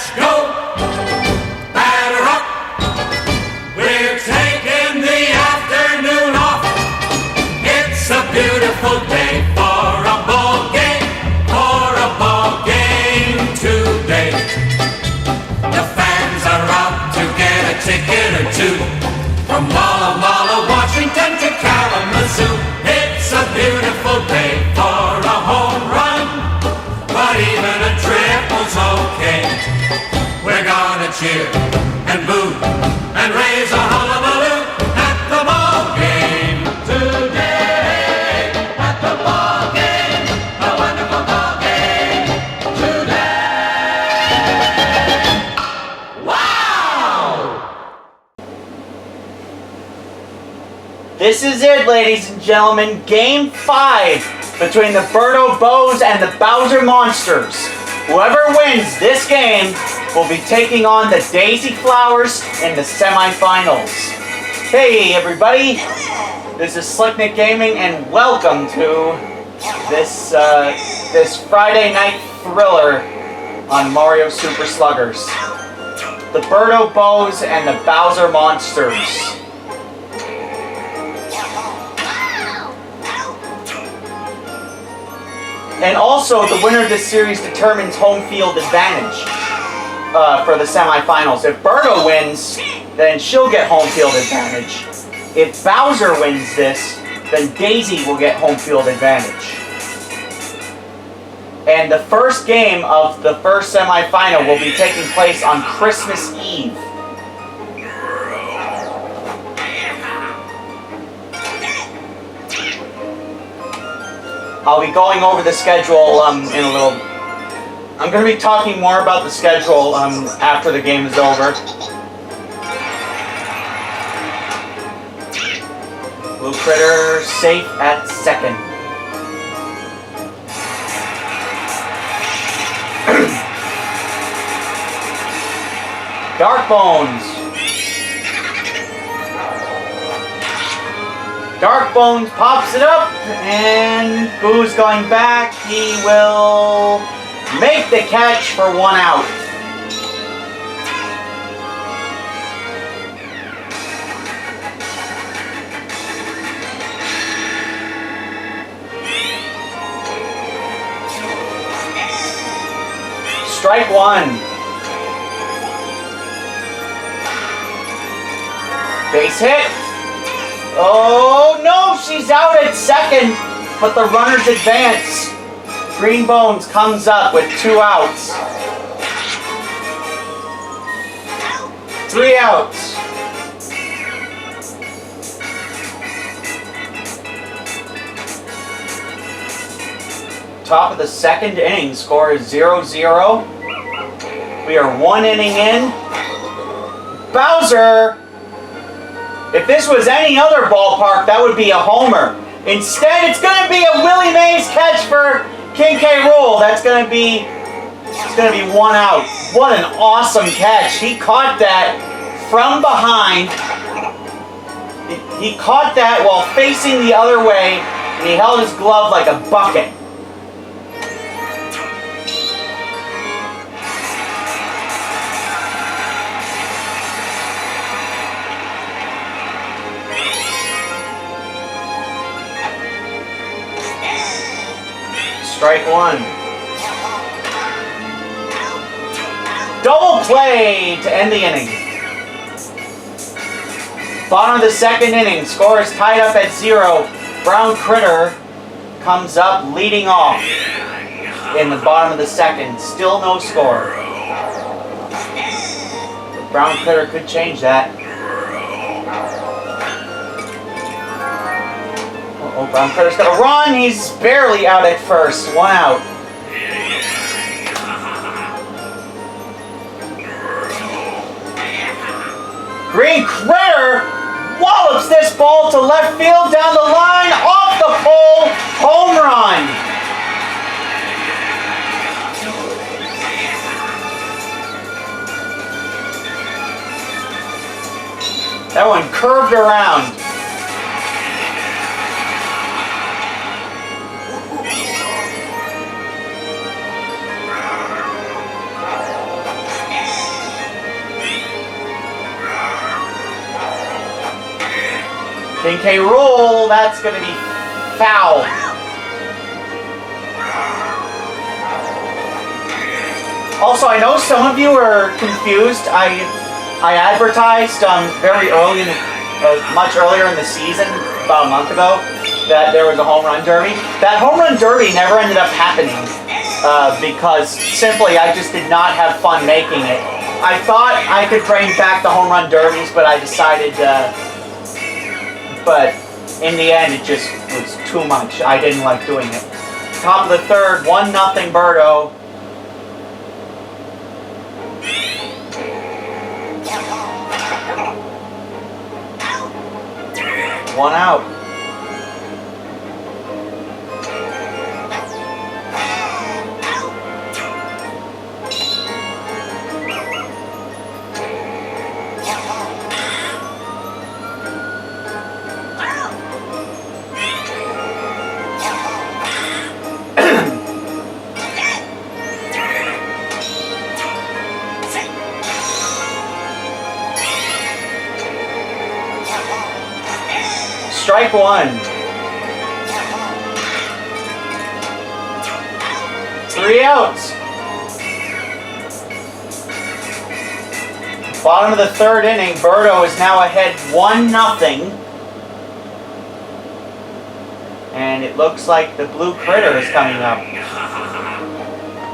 let's go. Batter up. We're taking the afternoon off. It's a beautiful day for a ball game. For a ball game today. The fans are out to get a ticket or two. From Walla Walla, Washington to Kalamazoo. It's a beautiful day for a home run. But even a triple's okay. We're gonna cheer and boo and raise a hullabaloo at the ball game today. At the ball game, a wonderful ball game today. Wow! This is it, ladies and gentlemen. Game 5 between the Birdo Bows and the Bowser Monsters. Whoever wins this game will be taking on the Daisy Flowers in the semifinals. Hey everybody, this is Slicknick Gaming and welcome to this Friday night thriller on Mario Super Sluggers. The Birdo Bows and the Bowser Monsters. And also, the winner of this series determines home field advantage for the semifinals. If Birdo wins, then she'll get home field advantage. If Bowser wins this, then Daisy will get home field advantage. And the first game of the first semifinal will be taking place on Christmas Eve. I'll be going over the schedule in a little. I'm going to be talking more about the schedule after the game is over. Blue Critter safe at second. Dark Bones. Dark Bones pops it up, and Boo's going back. He will make the catch for 1 out. Strike 1. Base hit. Oh no, she's out at second, but the runners advance. Green Bones comes up with 2 outs. 3 outs. Top of the second inning, score is 0-0. We are 1 inning in. Bowser! If this was any other ballpark, that would be a homer. Instead, it's going to be a Willie Mays catch for King K. Rool. It's going to be 1 out. What an awesome catch. He caught that from behind. He caught that while facing the other way, and he held his glove like a bucket. Strike 1. Double play to end the inning. Bottom of the second inning, score is tied up at 0. Brown Critter comes up leading off in the bottom of the second. Still no score. Brown Critter could change that. Oh, Brown Critter's got to run. He's barely out at first. 1 out. Green Critter wallops this ball to left field down the line, off the pole, home run. That one curved around. King K. Rool, that's going to be foul. Also, I know some of you are confused. I advertised very early, much earlier in the season, about a month ago, that there was a home run derby. That home run derby never ended up happening because simply I just did not have fun making it. I thought I could bring back the home run derbies, but I decided, but in the end it just was too much. I didn't like doing it. Top of the third, 1-0 Birdo. One out. Strike one. 3 outs. Bottom of the third inning, Birdo is now ahead 1-0. And it looks like the blue critter is coming up.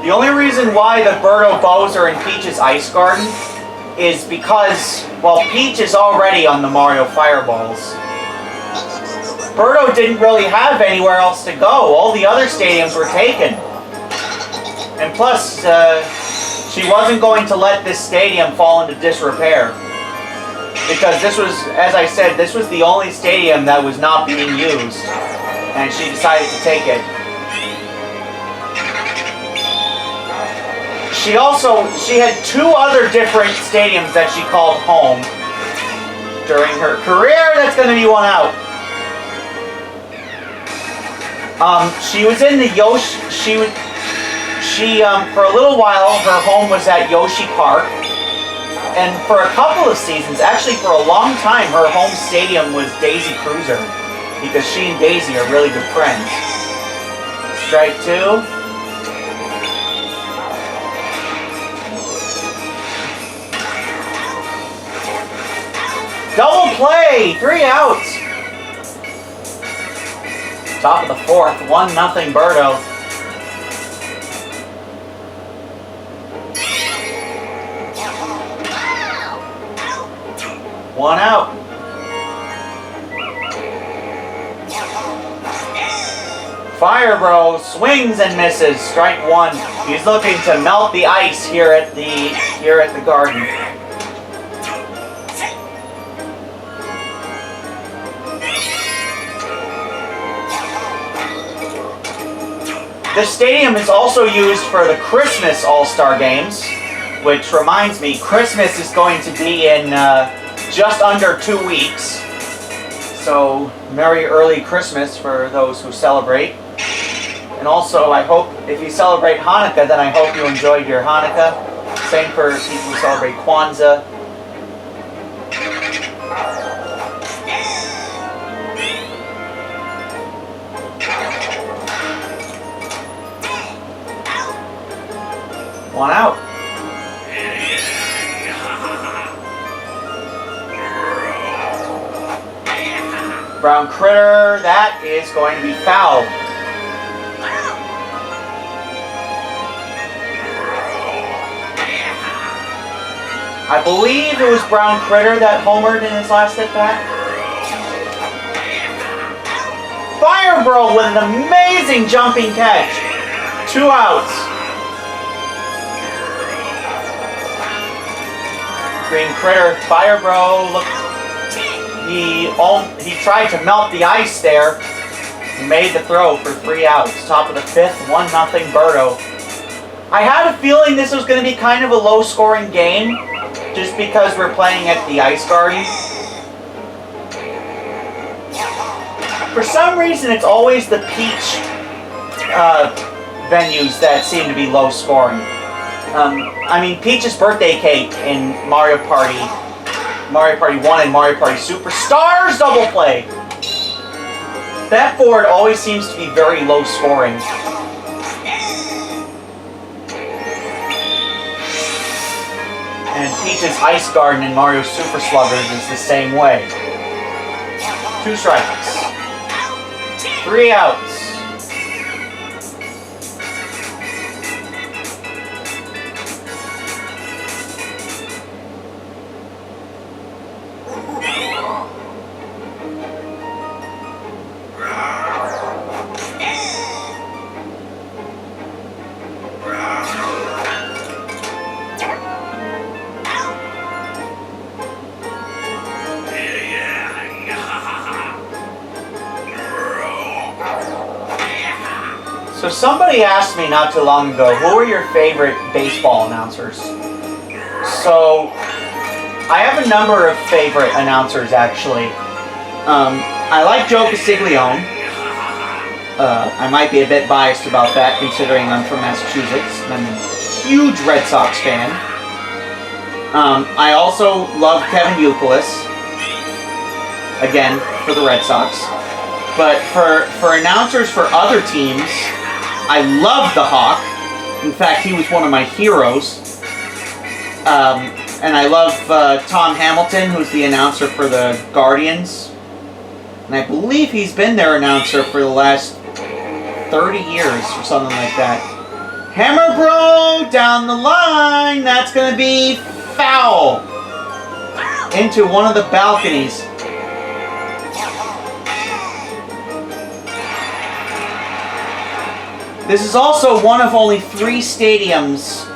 The only reason why the Birdo Bows are in Peach's Ice Garden is because, well, Peach is already on the Mario Fireballs. Birdo didn't really have anywhere else to go. All the other stadiums were taken. And plus, she wasn't going to let this stadium fall into disrepair. Because this was, as I said, this was the only stadium that was not being used. And she decided to take it. She had 2 other different stadiums that she called home during her career. That's going to be 1 out. She was in the Yoshi. For a little while, her home was at Yoshi Park, and for a couple of seasons, actually for a long time, her home stadium was Daisy Cruiser, because she and Daisy are really good friends. Strike 2. Double play, 3 outs. Top of the fourth, 1-0 Birdo. One out. Fire Bro swings and misses. Strike 1. He's looking to melt the ice here at the garden. The stadium is also used for the Christmas All-Star Games, which reminds me, Christmas is going to be in just under 2 weeks. So, Merry Early Christmas for those who celebrate. And also, I hope, if you celebrate Hanukkah, then I hope you enjoyed your Hanukkah. Same for people who celebrate Kwanzaa. One out. Brown critter, that is going to be foul. I believe it was Brown Critter that homered in his last at bat. Fire Bro with an amazing jumping catch. 2 outs. Green Critter, Fire Bro, look, he tried to melt the ice there. He made the throw for 3 outs. Top of the fifth, 1-0 Birdo. I had a feeling this was going to be kind of a low-scoring game, just because we're playing at the Ice Garden. For some reason, it's always the Peach venues that seem to be low-scoring. I mean, Peach's birthday cake in Mario Party 1 and Mario Party Superstars double play. that board always seems to be very low scoring. And Peach's Ice Garden in Mario Super Sluggers is the same way. 2 strikes. 3 outs. So somebody asked me not too long ago, who are your favorite baseball announcers? So I have a number of favorite announcers actually. I like Joe Castiglione. I might be a bit biased about that considering I'm from Massachusetts and I'm a huge Red Sox fan. I also love Kevin Youkilis, again, for the Red Sox. But for announcers for other teams, I love the Hawk. In fact, he was one of my heroes. And I love Tom Hamilton, who's the announcer for the Guardians. And I believe he's been their announcer for the last 30 years or something like that. Hammer Bro down the line. That's going to be foul. Into one of the balconies. This is also one of only 3 stadiums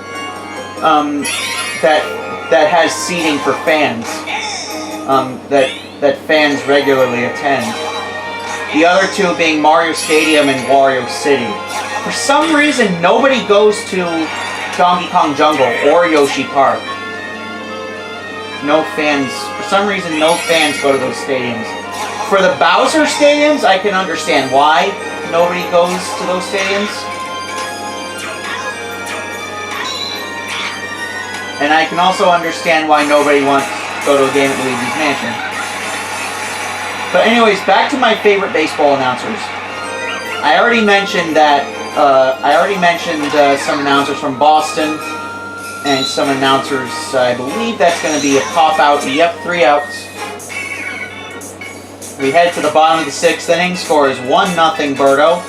that has seating for fans that fans regularly attend. The other 2 being Mario Stadium and Wario City. For some reason, nobody goes to Donkey Kong Jungle or Yoshi Park. No fans. For some reason, no fans go to those stadiums. For the Bowser stadiums, I can understand why nobody goes to those stadiums. And I can also understand why nobody wants to go to a game at Luigi's Mansion. But anyways, back to my favorite baseball announcers. I already mentioned that. Some announcers from Boston and some announcers. I believe that's going to be a pop out. Yep, 3 outs. We head to the bottom of the 6th inning. Score is 1-0 Birdo.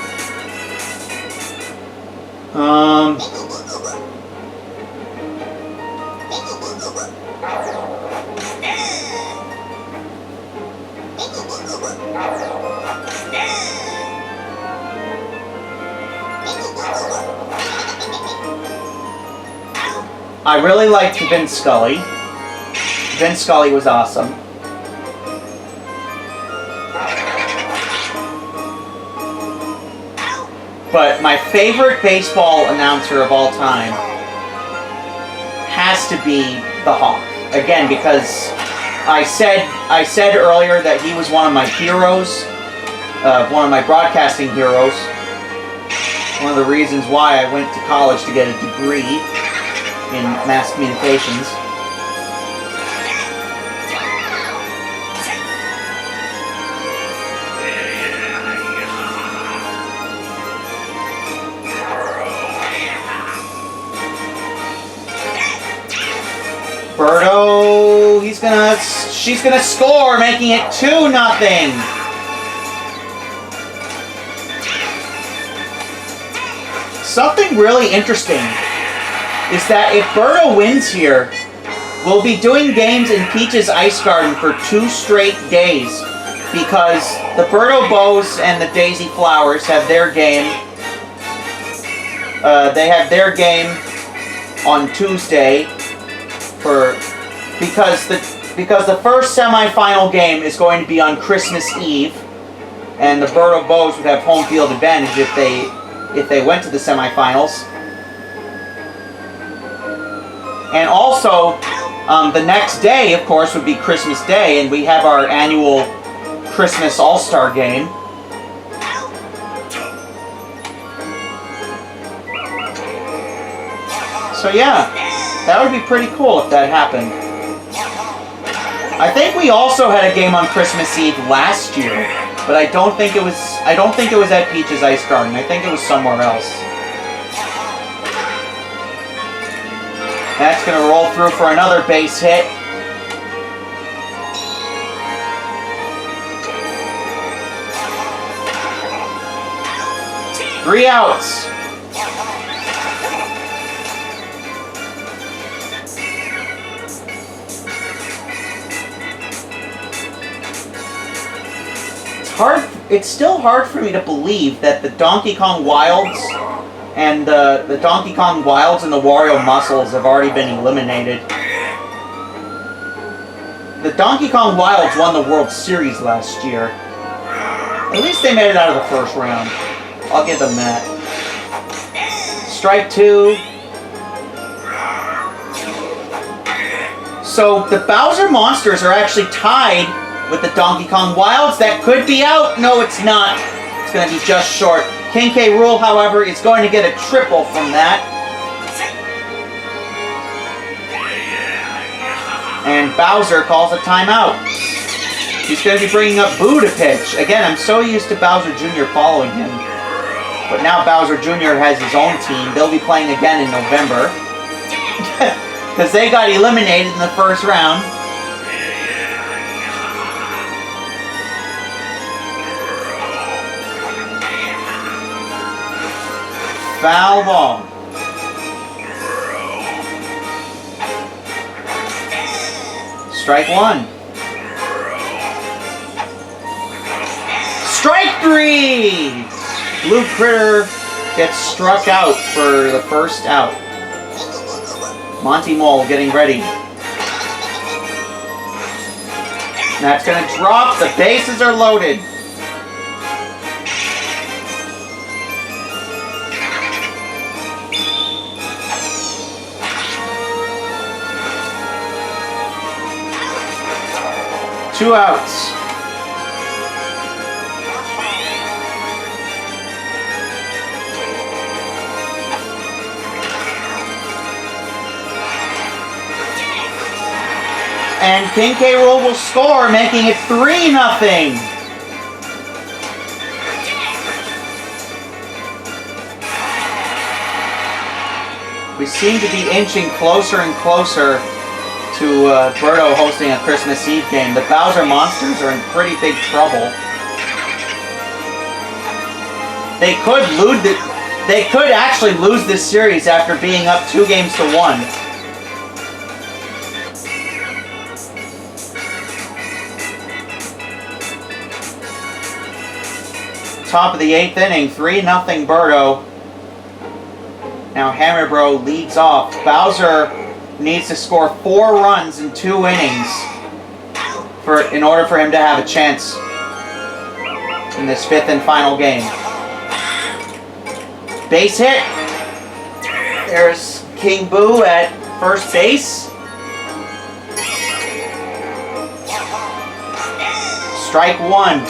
I really liked Vince Scully. Vince Scully was awesome. But my favorite baseball announcer of all time has to be the Hawk. Again, because I said earlier that he was one of my heroes, one of my broadcasting heroes. One of the reasons why I went to college to get a degree in mass communications. Birdo, she's gonna score, making it 2-0. Something really interesting is that if Birdo wins here, we'll be doing games in Peach's Ice Garden for 2 straight days because the Birdo Bows and the Daisy Flowers have their game. They have their game on Tuesday because the first semifinal game is going to be on Christmas Eve, and the Birdo Bows would have home field advantage if they went to the semifinals. And also, the next day, of course, would be Christmas Day, and we have our annual Christmas All-Star game. So yeah, that would be pretty cool if that happened. I think we also had a game on Christmas Eve last year. but I don't think it was at Peach's Ice Garden. I think it was somewhere else. That's gonna roll through for another base hit. Three outs. It's still hard for me to believe that the Donkey Kong Wilds and the Donkey Kong Wilds and the Wario Muscles have already been eliminated. The Donkey Kong Wilds won the World Series last year. At least they made it out of the first round. I'll give them that. Strike two. So the Bowser Monsters are actually tied with the Donkey Kong Wilds. That could be out. No, it's not. It's going to be just short. King K. Rool, however, is going to get a triple from that. And Bowser calls a timeout. He's going to be bringing up Boo to pitch. Again, I'm so used to Bowser Jr. following him. But now Bowser Jr. has his own team. They'll be playing again in November. Because they got eliminated in the first round. Foul ball. Strike one. Strike three! Blue Critter gets struck out for the first out. Monty Mole getting ready. That's going to drop. The bases are loaded. Two outs. And King K. Rool will score, making it 3-0. We seem to be inching closer and closer to Birdo hosting a Christmas Eve game. The Bowser Monsters are in pretty big trouble. They could actually lose this series after being up 2-1. Top of the 8th inning, 3-0 Birdo. Now Hammer Bro leads off. Bowser needs to score 4 runs in 2 innings in order for him to have a chance in this 5th and final game. Base hit. There's King Boo at first base. Strike one.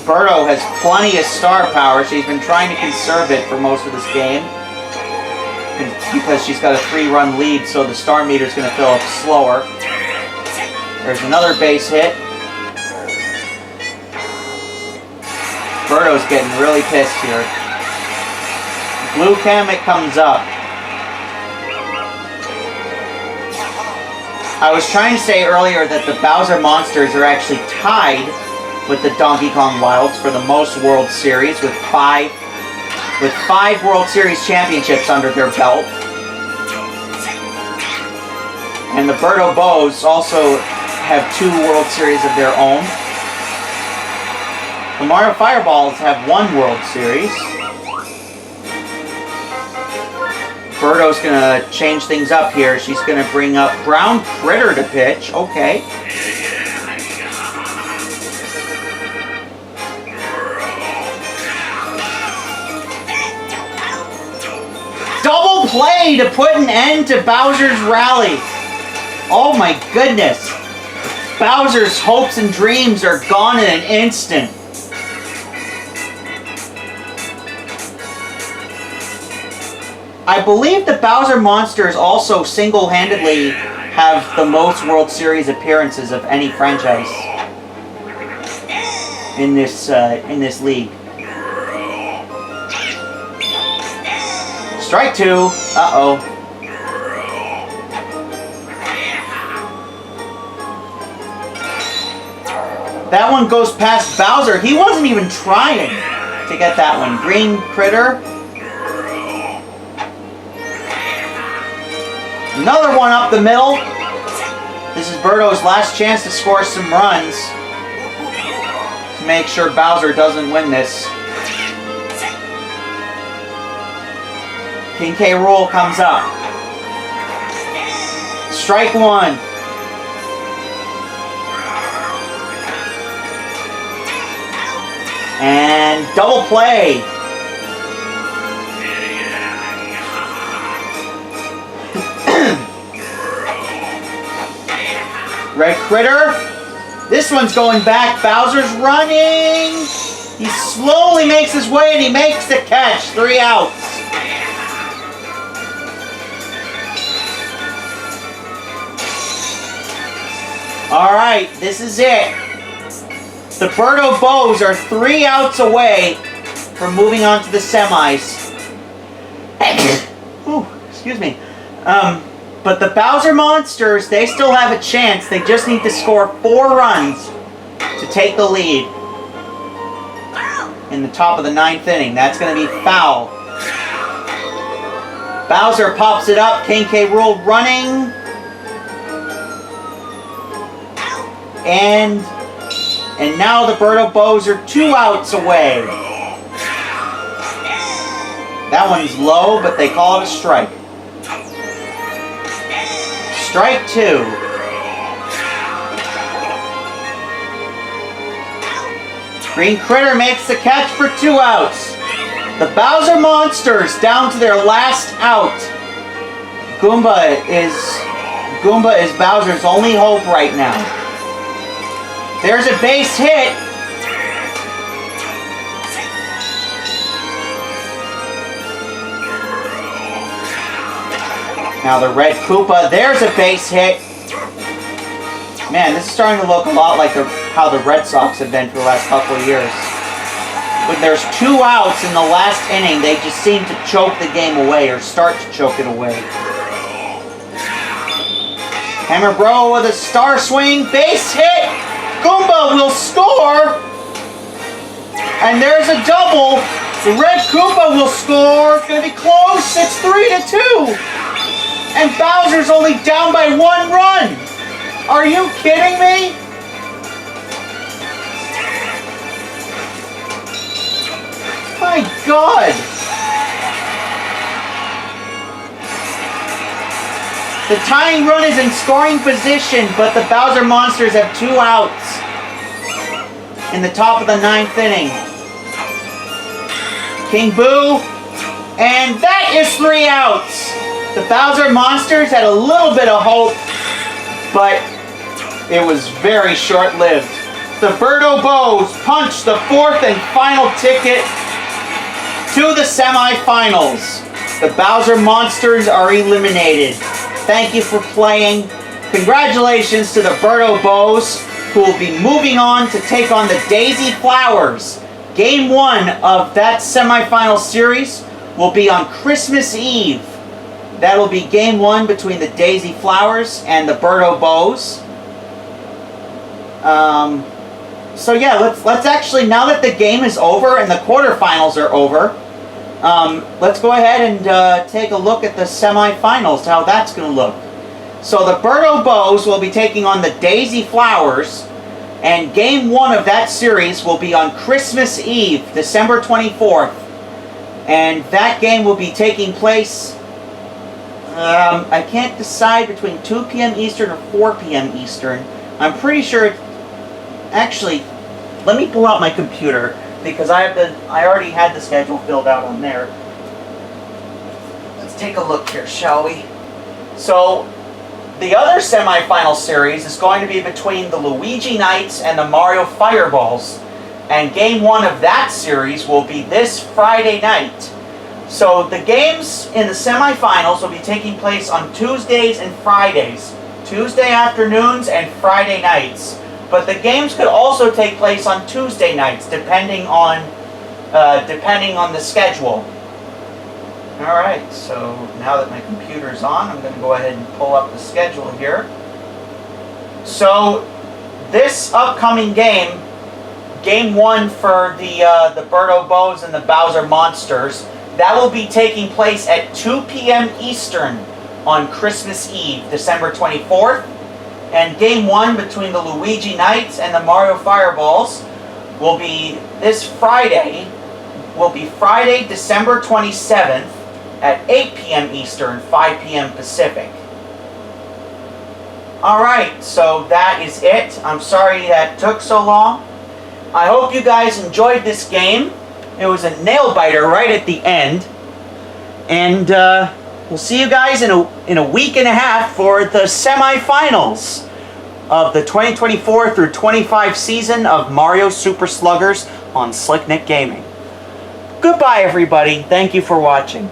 Birdo has plenty of star power. She's been trying to conserve it for most of this game because she's got a 3-run lead, so the star meter is going to fill up slower. There's another base hit. Birdo's getting really pissed here. Blue Kamek comes up. I was trying to say earlier that the Bowser Monsters are actually tied with the Donkey Kong Wilds for the most World Series with 5 World Series championships under their belt. And the Birdo Bows also have 2 World Series of their own. The Mario Fireballs have 1 World Series. Birdo's gonna change things up here. She's gonna bring up Brown Critter to pitch. Okay. Double play to put an end to Bowser's rally. Oh my goodness. Bowser's hopes and dreams are gone in an instant. I believe the Bowser Monsters also single-handedly have the most World Series appearances of any franchise. in this league. Strike 2. Uh-oh. That one goes past Bowser. He wasn't even trying to get that one. Green Critter. Another one up the middle. This is Birdo's last chance to score some runs to make sure Bowser doesn't win this. King K. Rool comes up. Strike 1. And double play. Red Critter. This one's going back. Bowser's running. He slowly makes his way and he makes the catch. 3 outs. Alright, this is it. The Birdo Bows are 3 outs away from moving on to the semis. Ooh, excuse me. But the Bowser Monsters, they still have a chance. They just need to score 4 runs to take the lead in the top of the 9th inning. That's going to be foul. Bowser pops it up. King K. Rool running. And now the Birdo Bows are 2 outs away. That one's low, but they call it a strike. Strike 2. Green Critter makes the catch for 2 outs. The Bowser Monsters down to their last out. Goomba is Bowser's only hope right now. There's a base hit. Now the Red Koopa, there's a base hit. Man, this is starting to look a lot like how the Red Sox have been for the last couple of years. When there's 2 outs in the last inning, they just seem to choke the game away or start to choke it away. Hammer Bro with a star swing, base hit. Goomba will score. And there's a double. The Red Koopa will score. It's going to be close. It's 3-2. And Bowser's only down by 1 run. Are you kidding me? My God. The tying run is in scoring position, but the Bowser Monsters have 2 outs in the top of the 9th inning. King Boo, and that is 3 outs. The Bowser Monsters had a little bit of hope, but it was very short-lived. The Birdo Bows punch the 4th and final ticket to the semifinals. The Bowser Monsters are eliminated. Thank you for playing. Congratulations to the Birdo Bows, who will be moving on to take on the Daisy Flowers. Game 1 of that semifinal series will be on Christmas Eve. That'll be game 1 between the Daisy Flowers and the Birdo Bows. So yeah, let's actually, now that the game is over and the quarterfinals are over, let's go ahead and take a look at the semifinals, how that's going to look. So the Birdo Bows will be taking on the Daisy Flowers, and game 1 of that series will be on Christmas Eve, December 24th. And that game will be taking place, I can't decide between 2 p.m. Eastern or 4 p.m. Eastern. I'm pretty sure, actually, let me pull out my computer, because I already had the schedule filled out on there. Let's take a look here, shall we? So, the other semifinal series is going to be between the Luigi Knights and the Mario Fireballs. And game 1 of that series will be this Friday night. So the games in the semifinals will be taking place on Tuesdays and Fridays. Tuesday afternoons and Friday nights. but the games could also take place on Tuesday nights, depending on the schedule. All right, so now that my computer's on, I'm going to go ahead and pull up the schedule here. So this upcoming game, Game 1 for the Birdo Bows and the Bowser Monsters, that will be taking place at 2 p.m. Eastern on Christmas Eve, December 24th. And Game 1 between the Luigi Knights and the Mario Fireballs will be this Friday, December 27th at 8 p.m. Eastern, 5 p.m. Pacific. Alright, so that is it. I'm sorry that took so long. I hope you guys enjoyed this game. It was a nail-biter right at the end. And we'll see you guys in a week and a half for the semifinals of the 2024 through 25 season of Mario Super Sluggers on Slicknick Gaming. Goodbye, everybody. Thank you for watching.